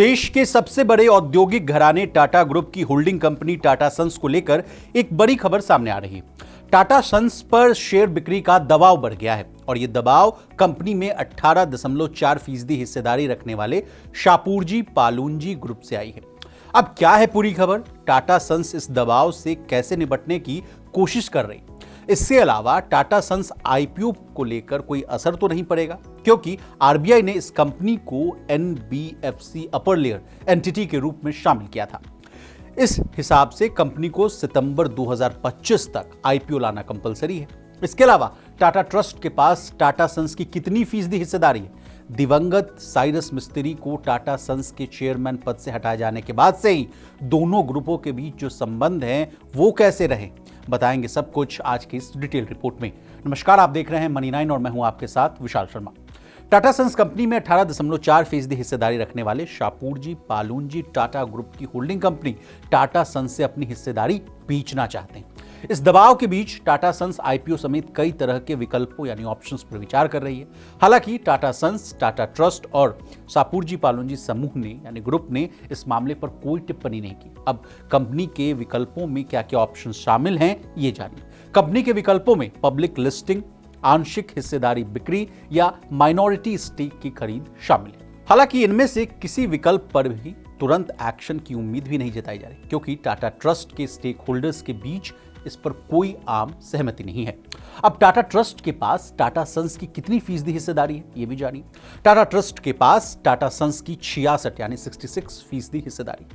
देश के सबसे बड़े औद्योगिक घराने टाटा ग्रुप की होल्डिंग कंपनी टाटा सन्स को लेकर एक बड़ी खबर सामने आ रही है। टाटा सन्स पर शेयर बिक्री का दबाव बढ़ गया है और यह दबाव कंपनी में 18.4% हिस्सेदारी रखने वाले शापूरजी पालुनजी ग्रुप से आई है। अब क्या है पूरी खबर, टाटा सन्स इस दबाव से कैसे निपटने की कोशिश कर रही, इसके अलावा टाटा सन्स आईपीओ को लेकर कोई असर तो नहीं पड़ेगा, क्योंकि आरबीआई ने इस कंपनी को एनबीएफसी अपर लेयर एंटिटी के रूप में शामिल किया था। इस हिसाब से कंपनी को सितंबर 2025 तक आईपीओ लाना कंपलसरी है। इसके अलावा टाटा ट्रस्ट के पास टाटा सन्स की कितनी फीसदी हिस्सेदारी है, दिवंगत साइरस मिस्त्री को टाटा सन्स के चेयरमैन पद से हटाए जाने के बाद से ही दोनों ग्रुपों के बीच जो संबंध हैं वो कैसे रहे, बताएंगे सब कुछ आज की इस डिटेल रिपोर्ट में। नमस्कार, आप देख रहे हैं मनी 9 और मैं हूं आपके साथ विशाल शर्मा। टाटा सन्स कंपनी में 18.4% हिस्सेदारी रखने वाले शापूरजी पालुनजी टाटा ग्रुप की होल्डिंग कंपनी टाटा सन्स से अपनी हिस्सेदारी बेचना चाहते हैं। इस दबाव के बीच टाटा सन्स आईपीओ समेत कई तरह के विकल्पों यानी ऑप्शंस पर विचार कर रही है। हालांकि टाटा सन्स, टाटा ट्रस्ट और शापूरजी पालुनजी समूह ने यानी ग्रुप ने इस मामले पर कोई टिप्पणी नहीं की। अब कंपनी के विकल्पों में क्या क्या ऑप्शन शामिल हैं ये जानिए। कंपनी के विकल्पों में पब्लिक लिस्टिंग, आंशिक हिस्सेदारी बिक्री या माइनॉरिटी स्टेक की खरीद शामिल है। हालांकि इनमें से किसी विकल्प पर भी तुरंत एक्शन की उम्मीद भी नहीं जताई जा रही, क्योंकि टाटा ट्रस्ट के स्टेक होल्डर्स के बीच इस पर कोई आम सहमति नहीं है। अब टाटा ट्रस्ट के पास टाटा सन्स की कितनी फीसदी हिस्सेदारी है ये भी जानिए। टाटा ट्रस्ट के पास टाटा सन्स की 66 यानी 66% हिस्सेदारी।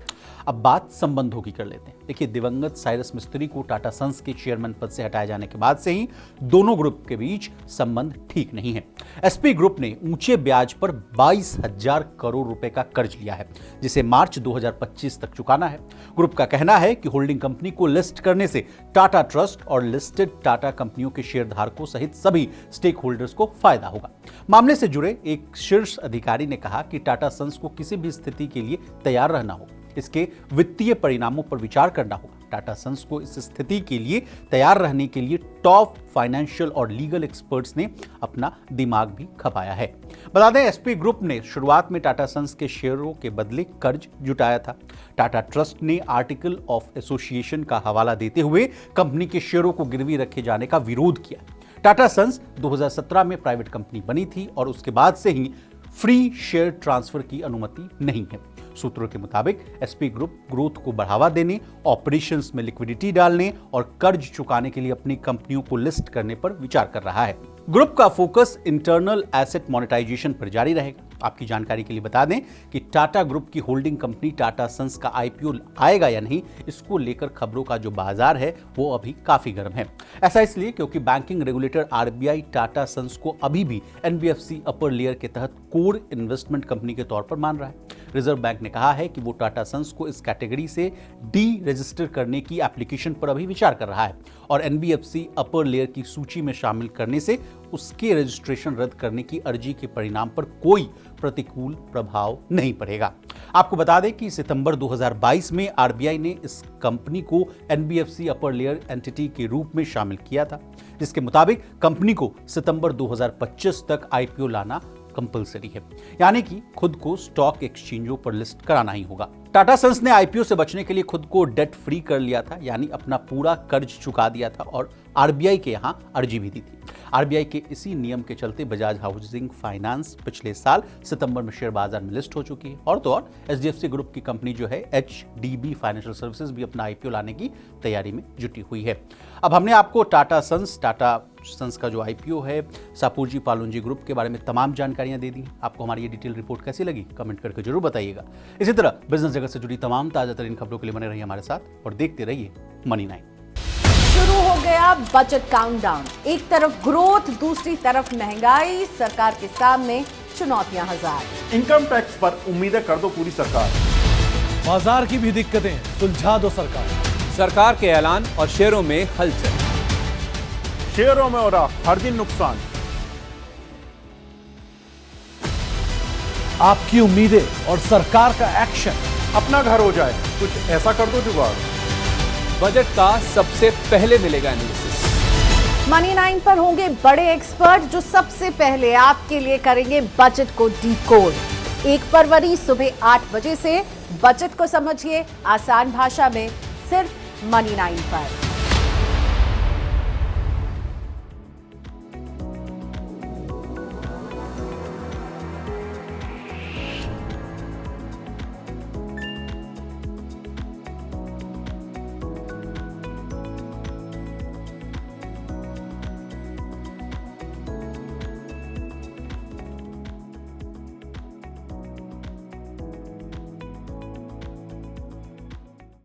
अब बात संबंधों की कर लेते हैं। देखिए, दिवंगत साइरस मिस्त्री को टाटा सन्स के चेयरमैन पद से हटाए जाने के बाद से ही दोनों ग्रुप के बीच संबंध ठीक नहीं है। एसपी ग्रुप ने ऊंचे ब्याज पर 22,000 करोड़ रुपए का कर्ज लिया है, जिसे मार्च 2025 तक चुकाना है। ग्रुप का कहना है कि होल्डिंग कंपनी को लिस्ट करने से टाटा ट्रस्ट और लिस्टेड टाटा कंपनियों के शेयरधारकों सहित सभी स्टेक होल्डर्स को फायदा होगा। मामले से जुड़े एक शीर्ष अधिकारी ने कहा कि टाटा सन्स को किसी भी स्थिति के लिए तैयार रहना होगा, इसके वित्तीय परिणामों पर विचार करना होगा। टाटा सन्स को इस स्थिति के लिए तैयार रहने के लिए टॉप फाइनेंशियल और लीगल एक्सपर्ट्स ने अपना दिमाग भी खपाया है। बता दें, एसपी ग्रुप ने शुरुआत में टाटा सन्स के शेयरों के बदले कर्ज जुटाया था। टाटा ट्रस्ट ने आर्टिकल ऑफ एसोसिएशन का हवाला देते हुए कंपनी के शेयरों को गिरवी रखे जाने का विरोध किया। टाटा सन्स 2017 में प्राइवेट कंपनी बनी थी और उसके बाद से ही फ्री शेयर ट्रांसफर की अनुमति नहीं है। सूत्रों के मुताबिक एसपी ग्रुप ग्रोथ को बढ़ावा देने, ऑपरेशंस में लिक्विडिटी डालने और कर्ज चुकाने के लिए अपनी कंपनियों को लिस्ट करने पर विचार कर रहा है। ग्रुप का फोकस इंटरनल एसेट मोनेटाइजेशन पर जारी रहेगा। आपकी जानकारी के लिए बता दें कि टाटा ग्रुप की होल्डिंग कंपनी टाटा सन्स का आईपीओ आएगा या नहीं, इसको लेकर खबरों का जो बाजार है वो अभी काफी गर्म है। ऐसा इसलिए क्योंकि banking regulator RBI Tata Sons को अभी भी एनबीएफसी अपर लेयर के तहत कोर इन्वेस्टमेंट कंपनी के तौर पर मान रहा है। रिजर्व बैंक ने कहा है कि वो टाटा सन्स को इस कैटेगरी से डी रजिस्टर करने की एप्लीकेशन पर अभी विचार कर रहा है और एनबीएफसी अपर लेयर की सूची में शामिल करने से उसके रजिस्ट्रेशन रद्द करने की अर्जी के परिणाम पर कोई प्रतिकूल प्रभाव नहीं पड़ेगा। आपको बता दें कि सितंबर 2022 में आरबीआई ने इस कंपनी को एनबीएफसी अपर लेयर एंटिटी के रूप में शामिल किया था, जिसके मुताबिक कंपनी को सितंबर 2025 तक आईपीओ लाना कंपलसरी है, यानी कि खुद को स्टॉक एक्सचेंजों पर लिस्ट कराना ही होगा। टाटा सन्स ने आईपीओ से बचने के लिए खुद को डेट फ्री कर लिया था, यानी अपना पूरा कर्ज चुका दिया था और आरबीआई के यहां अर्जी भी दी थी। आरबीआई के इसी नियम के चलते बजाज हाउसिंग फाइनेंस पिछले साल सितंबर में शेयर बाजार में लिस्ट हो चुकी है और तो और एचडीएफसी ग्रुप की कंपनी जो है एचडीबी फाइनेंशियल सर्विसेज भी अपना आईपीओ लाने की तैयारी में जुटी हुई है। अब हमने आपको टाटा सन्स का जो आईपीओ है, शापूरजी पालुनजी ग्रुप के बारे में तमाम जानकारियां दे दी। आपको हमारी ये डिटेल रिपोर्ट कैसी लगी, कमेंट करके जरूर बताइएगा। इसी तरह बिजनेस जगत से जुड़ी तमाम ताजा तरीन खबरों के लिए बने रहिए हमारे साथ और देखते रहिए मनी 9। शुरू हो गया बजट काउंटडाउन। एक तरफ ग्रोथ, दूसरी तरफ महंगाई, सरकार के सामने चुनौतियां हजार। इनकम टैक्स पर उम्मीदें कर दो पूरी सरकार, बाजार की भी दिक्कतें सुलझा दो सरकार के ऐलान और शेयरों में हलचल। शेयरों में हो रहा हर दिन नुकसान, आपकी उम्मीदें और सरकार का एक्शन। अपना घर हो जाए, कुछ ऐसा कर दो जुगाड़। बजट का सबसे पहले मिलेगा एनालिसिस। मनी 9 पर होंगे बड़े एक्सपर्ट जो सबसे पहले आपके लिए करेंगे बजट को डिकोड। 1 फरवरी सुबह 8 बजे से बजट को समझिए आसान भाषा में सिर्फ मनी 9 पर।